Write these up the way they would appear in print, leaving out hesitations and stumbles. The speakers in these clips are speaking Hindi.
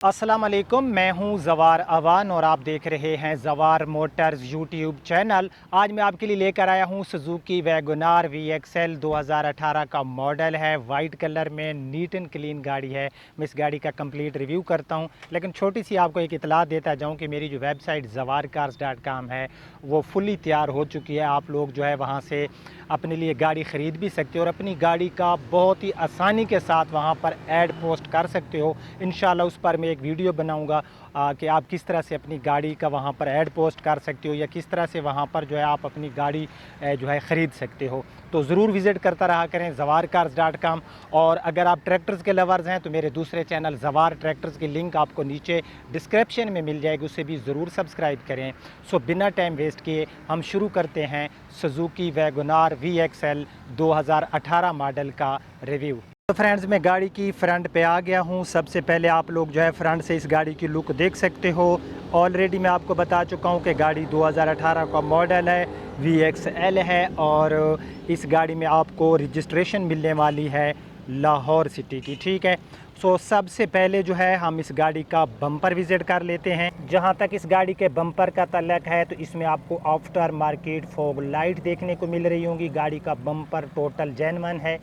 अस्सलाम वालेकुम, मैं हूं जवार अवान और आप देख रहे हैं जवार मोटर्स यूट्यूब चैनल। आज मैं आपके लिए लेकर आया हूं सुजुकी वैगनार VXL 2018 का मॉडल है। वाइट कलर में नीट एंड क्लीन गाड़ी है। मैं इस गाड़ी का कंप्लीट रिव्यू करता हूं, लेकिन छोटी सी आपको एक इतला देता जाऊं कि मेरी जो वेबसाइट zawarcars.com है वो फुली तैयार हो चुकी है। आप लोग जो है वहाँ से अपने लिए गाड़ी ख़रीद भी सकते हो और अपनी गाड़ी का बहुत ही आसानी के साथ वहाँ पर ऐड पोस्ट कर सकते हो। इंशाल्लाह उस पर मैं एक वीडियो बनाऊंगा कि आप किस तरह से अपनी गाड़ी का वहाँ पर ऐड पोस्ट कर सकते हो या किस तरह से वहाँ पर जो है आप अपनी गाड़ी जो है ख़रीद सकते हो। तो ज़रूर विज़िट करता रहा करें zawarcars.com। और अगर आप ट्रैक्टर्स के लवर्स हैं तो मेरे दूसरे चैनल जवार ट्रैक्टर्स की लिंक आपको नीचे डिस्क्रिप्शन में मिल जाएगी, उसे भी ज़रूर सब्सक्राइब करें। सो बिना टाइम वेस्ट किए हम शुरू करते हैं सुजुकी वैगनार VXL 2018 मॉडल का रिव्यू। तो फ्रेंड्स, मैं गाड़ी की फ्रंट पे आ गया हूँ। सबसे पहले आप लोग जो है फ्रंट से इस गाड़ी की लुक देख सकते हो। ऑलरेडी मैं आपको बता चुका हूँ कि गाड़ी 2018 का मॉडल है, VXL है और इस गाड़ी में आपको रजिस्ट्रेशन मिलने वाली है लाहौर सिटी की। ठीक है, सो सबसे पहले जो है हम इस गाड़ी का बम्पर विज़िट कर लेते हैं। जहाँ तक इस गाड़ी के बम्पर का तल्लक है तो इसमें आपको आफ्टर मार्केट फॉग लाइट देखने को मिल रही होंगी। गाड़ी का बम्पर टोटल जेन्युइन है।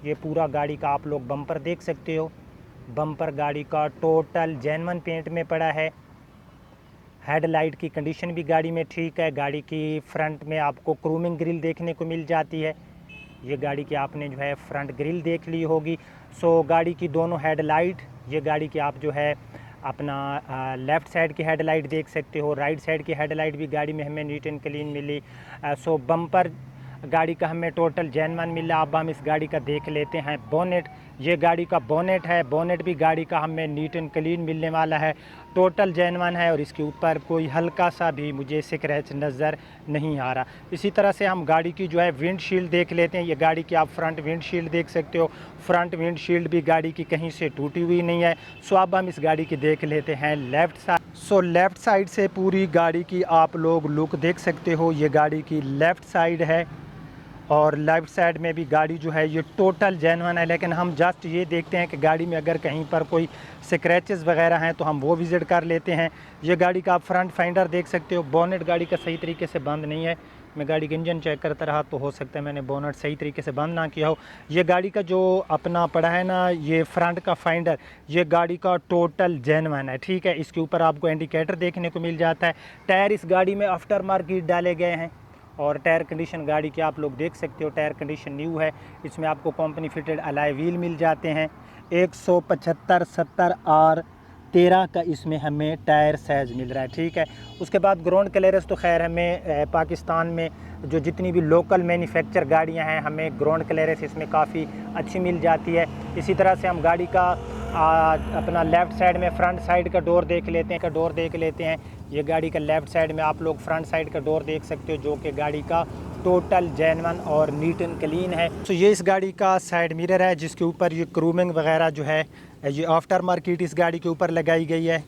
ये पूरा गाड़ी का आप लोग बम्पर देख सकते हो। बम्पर गाड़ी का टोटल जेन्युइन पेंट में पड़ा है। हेडलाइट की कंडीशन भी गाड़ी में ठीक है। गाड़ी की फ्रंट में आपको क्रूमिंग ग्रिल देखने को मिल जाती है। ये गाड़ी की आपने जो है फ्रंट ग्रिल देख ली होगी। सो गाड़ी की दोनों हेडलाइट, ये गाड़ी की आप जो है अपना लेफ़्ट साइड की हेडलाइट देख सकते हो। राइट साइड की हेडलाइट भी गाड़ी में हमें नीट एंड क्लीन मिली। सो बम्पर गाड़ी का हमें टोटल जेन्युइन मिला। अब हम इस गाड़ी का देख लेते हैं बोनेट। ये गाड़ी का बोनेट है। बोनेट भी गाड़ी का हमें नीट एंड क्लीन मिलने वाला है, टोटल जेन्युइन है और इसके ऊपर कोई हल्का सा भी मुझे स्क्रैच नज़र नहीं आ रहा। इसी तरह से हम गाड़ी की जो है विंडशील्ड देख लेते हैं। ये गाड़ी की आप फ्रंट विंडशील्ड देख सकते हो। फ्रंट विंडशील्ड भी गाड़ी की कहीं से टूटी हुई नहीं है। सो अब हम इस गाड़ी की देख लेते हैं लेफ़्ट साइड। सो लेफ़्ट साइड से पूरी गाड़ी की आप लोग लुक देख सकते हो। ये गाड़ी की लेफ़्ट साइड है और लेफ़्ट साइड में भी गाड़ी जो है ये टोटल जेन्युइन है। लेकिन हम जस्ट ये देखते हैं कि गाड़ी में अगर कहीं पर कोई स्क्रैचेस वगैरह हैं तो हम वो विज़िट कर लेते हैं। ये गाड़ी का आप फ्रंट फाइंडर देख सकते हो। बोनेट गाड़ी का सही तरीके से बंद नहीं है। मैं गाड़ी का इंजन चेक करता रहा तो हो सकता है मैंने बोनेट सही तरीके से बंद ना किया हो। ये गाड़ी का जो अपना पड़ा है ना, ये फ्रंट का फाइंडर, ये गाड़ी का टोटल जेन्युइन है। ठीक है, इसके ऊपर आपको इंडिकेटर देखने को मिल जाता है। टायर इस गाड़ी में आफ्टर मार्केट डाले गए हैं और टायर कंडीशन गाड़ी की आप लोग देख सकते हो। टायर कंडीशन न्यू है। इसमें आपको कंपनी फिटेड अलॉय व्हील मिल जाते हैं। 175 70 और 13 का इसमें हमें टायर साइज़ मिल रहा है। ठीक है, उसके बाद ग्राउंड क्लियरेंस तो खैर हमें पाकिस्तान में जो जितनी भी लोकल मैन्युफैक्चर गाड़ियां हैं हमें ग्राउंड क्लियरेंस इसमें काफ़ी अच्छी मिल जाती है। इसी तरह से हम गाड़ी का अपना लेफ़्ट साइड में फ्रंट साइड का डोर देख लेते हैं। ये गाड़ी का लेफ़्ट साइड में आप लोग फ्रंट साइड का डोर देख सकते हो, जो कि गाड़ी का टोटल जेन्युइन और नीट एंड क्लीन है। तो ये इस गाड़ी का साइड मिरर है जिसके ऊपर ये क्रूमिंग वगैरह जो है ये आफ्टर मार्केट इस गाड़ी के ऊपर लगाई गई है।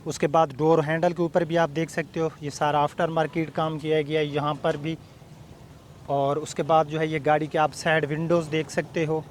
उसके बाद डोर हैंडल के ऊपर भी आप देख सकते हो ये सारा आफ्टर मार्केट काम किया गया है यहाँ पर भी। और उसके बाद जो है ये गाड़ी के आप साइड विंडोज़ देख सकते हो।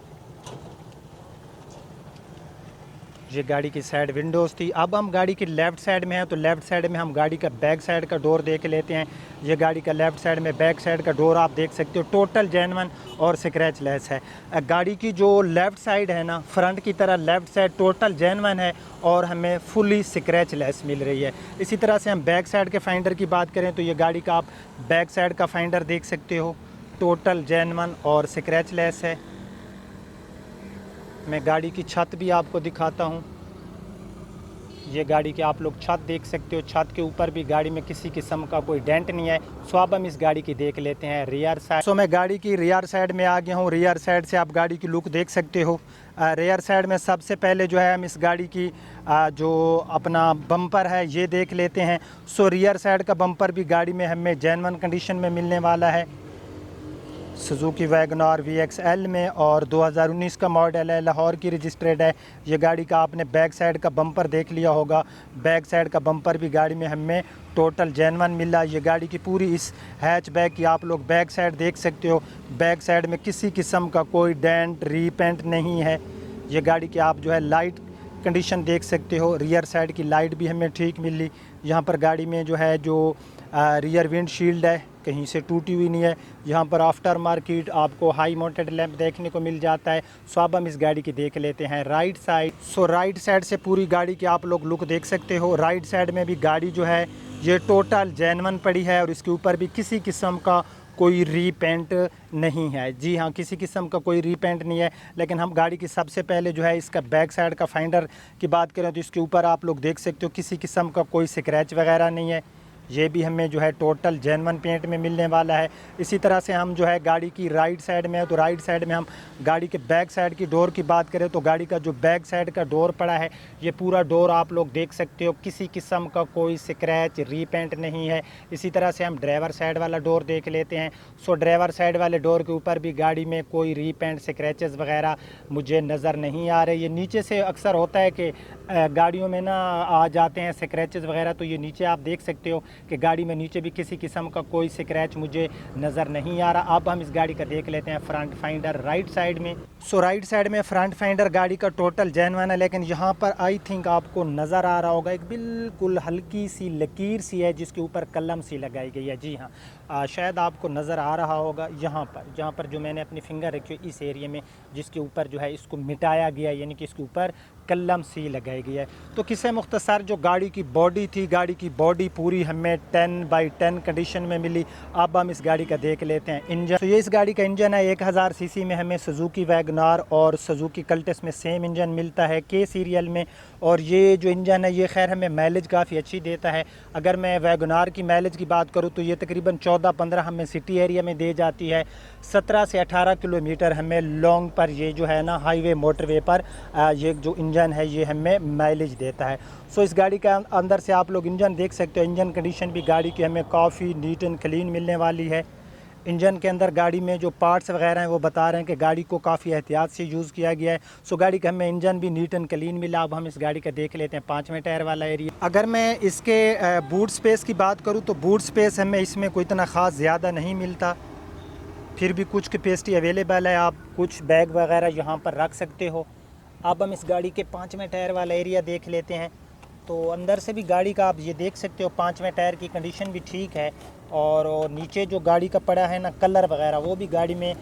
ये गाड़ी की साइड विंडोज़ थी। अब हम गाड़ी की लेफ़्ट साइड में हैं तो लेफ़्ट साइड में हम गाड़ी का बैक साइड का डोर देख लेते हैं। ये गाड़ी का लेफ़्ट साइड में बैक साइड का डोर आप देख सकते हो, टोटल जेन्युइन और स्क्रैच लेस है। गाड़ी की जो लेफ़्ट साइड है ना, फ्रंट की तरह लेफ़्ट साइड टोटल जेन्युइन है और हमें फुली स्क्रैच लेस मिल रही है। इसी तरह से हम बैक साइड के फाइंडर की बात करें तो ये गाड़ी का आप बैक साइड का फाइंडर देख सकते हो, टोटल जेन्युइन और स्क्रैच लेस है। मैं गाड़ी की छत भी आपको दिखाता हूँ। ये गाड़ी की आप लोग छत देख सकते हो। छत के ऊपर भी गाड़ी में किसी किस्म का कोई डेंट नहीं है। सो अब हम इस गाड़ी की देख लेते हैं रियर साइड। सो मैं गाड़ी की रियर साइड में आ गया हूँ। रियर साइड से आप गाड़ी की लुक देख सकते हो। रियर साइड में सबसे पहले जो है हम इस गाड़ी की जो अपना बम्पर है ये देख लेते हैं। सो रियर साइड का बम्पर भी गाड़ी में हमें जेन्युइन कंडीशन में मिलने वाला है सुजुकी वैगनार VXL में और 2019 का मॉडल है, लाहौर की रजिस्ट्रेड है। ये गाड़ी का आपने बैक साइड का बम्पर देख लिया होगा। बैक साइड का बम्पर भी गाड़ी में हमें टोटल जेन्युइन मिला। ये गाड़ी की पूरी इस हैचबैक की आप लोग बैक साइड देख सकते हो। बैक साइड में किसी किस्म का कोई डेंट रीपेंट नहीं है। ये गाड़ी की आप जो है लाइट कंडीशन देख सकते हो, रियर साइड की लाइट भी हमें ठीक मिली। यहाँ पर गाड़ी में जो है जो रियर विंड शील्ड है कहीं से टूटी हुई नहीं है। यहाँ पर आफ्टर मार्केट आपको हाई माउंटेड लैंप देखने को मिल जाता है। सो अब हम इस गाड़ी की देख लेते हैं राइट साइड। सो राइट साइड से पूरी गाड़ी की आप लोग लुक देख सकते हो। राइट साइड में भी गाड़ी जो है ये टोटल जेन्युइन पड़ी है और इसके ऊपर भी किसी किस्म का कोई रीपेंट नहीं है। जी हाँ, किसी किस्म का कोई रीपेंट नहीं है। लेकिन हम गाड़ी की सबसे पहले जो है इसका बैक साइड का फाइंडर की बात करें तो इसके ऊपर आप लोग देख सकते हो किसी किस्म का कोई स्क्रैच वगैरह नहीं है। ये भी हमें जो है टोटल जेन्युइन पेंट में मिलने वाला है। इसी तरह से हम जो है गाड़ी की राइट साइड में है तो राइट साइड में हम गाड़ी के बैक साइड की डोर की बात करें तो गाड़ी का जो बैक साइड का डोर पड़ा है ये पूरा डोर आप लोग देख सकते हो, किसी किस्म का कोई स्क्रैच रीपेंट नहीं है। इसी तरह से हम ड्राइवर साइड वाला डोर देख लेते हैं। सो ड्राइवर साइड वाले डोर के ऊपर भी गाड़ी में कोई रीपेंट स्क्रैचेस वगैरह मुझे नज़र नहीं आ रहे। ये नीचे से अक्सर होता है कि गाड़ियों में ना आ जाते हैं स्क्रैचेस वगैरह, तो ये नीचे आप देख सकते हो कि गाड़ी में नीचे भी किसी किस्म का कोई स्क्रैच मुझे नज़र नहीं आ रहा। अब हम इस गाड़ी का देख लेते हैं फ्रंट फाइंडर राइट साइड में। सो राइट साइड में फ्रंट फाइंडर गाड़ी का टोटल जेन्युइन है, लेकिन यहाँ पर आई थिंक आपको नज़र आ रहा होगा एक बिल्कुल हल्की सी लकीर सी है जिसके ऊपर कलम सी लगाई गई है। जी हाँ, शायद आपको नज़र आ रहा होगा यहाँ पर, जहाँ पर जो मैंने अपनी फिंगर रखी है इस एरिया में जिसके ऊपर जो है इसको मिटाया गया, यानी कि इसके ऊपर कलम सी लगाई गई है। तो किसे मुख्तसर जो गाड़ी की बॉडी थी, गाड़ी की बॉडी पूरी हमें 10/10 कंडीशन में मिली। अब हम इस गाड़ी का देख लेते हैं इंजन। तो ये इस गाड़ी का इंजन है 1000 सीसी में। हमें सुजुकी वैगनार और सुजुकी कल्टस में सेम इंजन मिलता है के सीरियल में। और ये जो इंजन है ये खैर हमें माइलेज काफ़ी अच्छी देता है। अगर मैं वैगनार की माइलेज की बात करूँ तो ये तकरीबन 14-15 हमें सिटी एरिया में दे जाती है। 17 से 18 किलोमीटर हमें लॉन्ग पर ये जो है ना हाईवे मोटरवे पर ये जो इंजन है ये हमें माइलेज देता है। सो इस गाड़ी का अंदर से आप लोग इंजन देख सकते हो। इंजन कंडीशन भी गाड़ी की हमें काफ़ी नीट एंड क्लीन मिलने वाली है। इंजन के अंदर गाड़ी में जो पार्ट्स वगैरह हैं वो बता रहे हैं कि गाड़ी को काफ़ी एहतियात से यूज़ किया गया है। सो गाड़ी का हमें इंजन भी नीट एंड क्लीन मिला। अब हम इस गाड़ी का देख लेते हैं 5वें टायर वाला एरिया। अगर मैं इसके बूट स्पेस की बात करूँ तो बूट स्पेस हमें इसमें कोई इतना ख़ास ज़्यादा नहीं मिलता, फिर भी कुछ कैपेसिटी अवेलेबल है। आप कुछ बैग वगैरह यहाँ पर रख सकते हो। अब हम इस गाड़ी के 5वें टायर वाला एरिया देख लेते हैं। तो अंदर से भी गाड़ी का आप ये देख सकते हो 5वें टायर की कंडीशन भी ठीक है। और नीचे जो गाड़ी का पड़ा है ना कलर वगैरह, वो भी गाड़ी में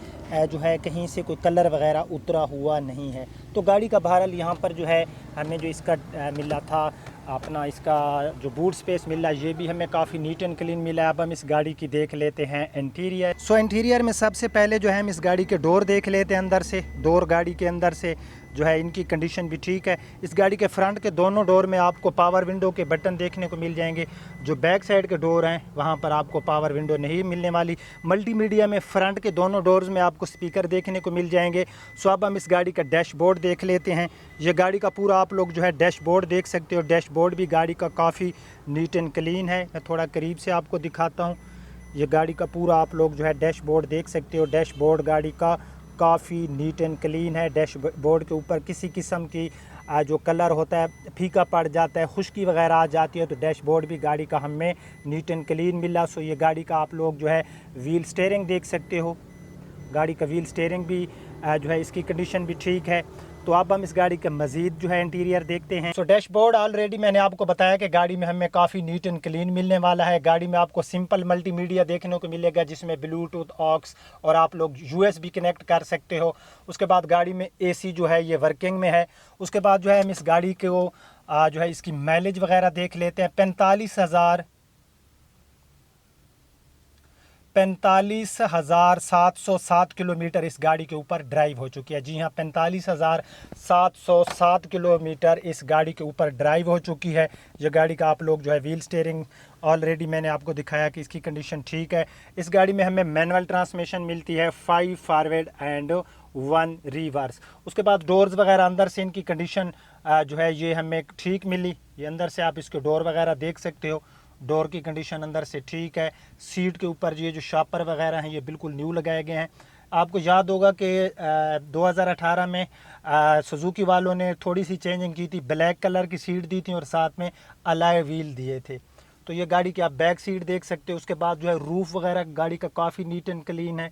जो है कहीं से कोई कलर वगैरह उतरा हुआ नहीं है। तो गाड़ी का बहरहाल यहाँ पर जो है हमें जो इसका मिला था अपना इसका जो बूट स्पेस मिला ये भी हमें काफ़ी नीट एंड क्लीन मिला। अब हम इस गाड़ी की देख लेते हैं इंटीरियर। सो इंटीरियर में सबसे पहले जो है हम इस गाड़ी के डोर देख लेते हैं। अंदर से डोर गाड़ी के अंदर से जो है इनकी कंडीशन भी ठीक है। इस गाड़ी के फ्रंट के दोनों डोर में आपको पावर विंडो के बटन देखने को मिल जाएंगे। जो बैक साइड के डोर हैं वहाँ पर आपको पावर विंडो नहीं मिलने वाली। मल्टीमीडिया में फ्रंट के दोनों डोर्स में आपको स्पीकर देखने को मिल जाएंगे। सो अब हम इस गाड़ी का डैशबोर्ड देख लेते हैं। ये गाड़ी का पूरा आप लोग जो है डैशबोर्ड देख सकते हो। डैशबोर्ड भी गाड़ी का काफ़ी नीट एंड क्लीन है। मैं थोड़ा करीब से आपको दिखाता हूँ। ये गाड़ी का पूरा आप लोग जो है डैशबोर्ड देख सकते हो। डैशबोर्ड गाड़ी का काफ़ी नीट एंड क्लीन है। डैशबोर्ड के ऊपर किसी किस्म की जो कलर होता है फीका पड़ जाता है, खुश्की वगैरह आ जाती है, तो डैशबोर्ड भी गाड़ी का हमें नीट एंड क्लीन मिला। सो ये गाड़ी का आप लोग जो है व्हील स्टीयरिंग देख सकते हो। गाड़ी का व्हील स्टीयरिंग भी जो है इसकी कंडीशन भी ठीक है। तो अब हम इस गाड़ी का मज़ीद जो है इंटीरियर देखते हैं। सो डैशबोर्ड ऑलरेडी मैंने आपको बताया कि गाड़ी में हमें काफ़ी नीट एंड क्लीन मिलने वाला है। गाड़ी में आपको सिंपल मल्टीमीडिया देखने को मिलेगा जिसमें ब्लूटूथ, ऑक्स और आप लोग USB कनेक्ट कर सकते हो। उसके बाद गाड़ी में AC जो है ये वर्किंग में है। उसके बाद जो है हम इस गाड़ी को जो है इसकी माइलेज वगैरह देख लेते हैं। 45,707 किलोमीटर इस गाड़ी के ऊपर ड्राइव हो चुकी है। जी हाँ, 45,707 किलोमीटर इस गाड़ी के ऊपर ड्राइव हो चुकी है। ये गाड़ी का आप लोग जो है व्हील स्टीयरिंग ऑलरेडी मैंने आपको दिखाया कि इसकी कंडीशन ठीक है। इस गाड़ी में हमें मैनुअल ट्रांसमिशन मिलती है, 5 फॉरवर्ड एंड 1 रिवर्स। उसके बाद डोर्स वगैरह अंदर से इनकी कंडीशन जो है ये हमें ठीक मिली। ये अंदर से आप इसके डोर वगैरह देख सकते हो। डोर की कंडीशन अंदर से ठीक है। सीट के ऊपर ये जो शापर वगैरह हैं ये बिल्कुल न्यू लगाए गए हैं। आपको याद होगा कि 2018 में सुजुकी वालों ने थोड़ी सी चेंजिंग की थी, ब्लैक कलर की सीट दी थी और साथ में अलॉय व्हील दिए थे। तो ये गाड़ी की आप बैक सीट देख सकते हो। उसके बाद जो है रूफ़ वगैरह गाड़ी का काफ़ी नीट एंड क्लीन है।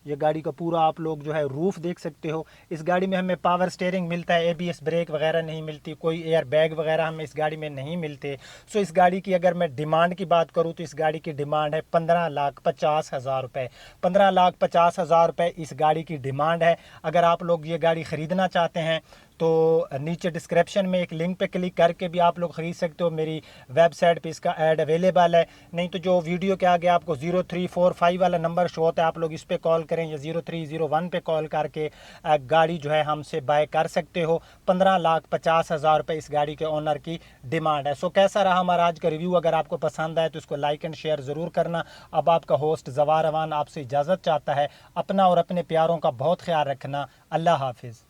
ये गाड़ी का पूरा आप लोग जो है रूफ देख सकते हो। इस गाड़ी में हमें पावर स्टीयरिंग मिलता है, ABS ब्रेक वगैरह नहीं मिलती, कोई एयर बैग वगैरह हमें इस गाड़ी में नहीं मिलते। सो इस गाड़ी की अगर मैं डिमांड की बात करूँ तो इस गाड़ी की डिमांड है 15,50,000 रुपये। 15,50,000 रुपये इस गाड़ी की डिमांड है। अगर आप लोग ये गाड़ी ख़रीदना चाहते हैं तो नीचे डिस्क्रिप्शन में एक लिंक पे क्लिक करके भी आप लोग ख़रीद सकते हो। मेरी वेबसाइट पे इसका ऐड अवेलेबल है। नहीं तो जो वीडियो के आगे आपको 0345 वाला नंबर शो होता है, आप लोग इस पे कॉल करें या 0301 पे कॉल करके गाड़ी जो है हमसे बाय कर सकते हो। 15,50,000 रुपये इस गाड़ी के ओनर की डिमांड है। सो कैसा रहा हमारा आज का रिव्यू? अगर आपको पसंद आए तो इसको लाइक एंड शेयर ज़रूर करना। अब आपका होस्ट जवार अवान आपसे इजाज़त चाहता है। अपना और अपने प्यारों का बहुत ख्याल रखना। अल्लाह हाफिज़।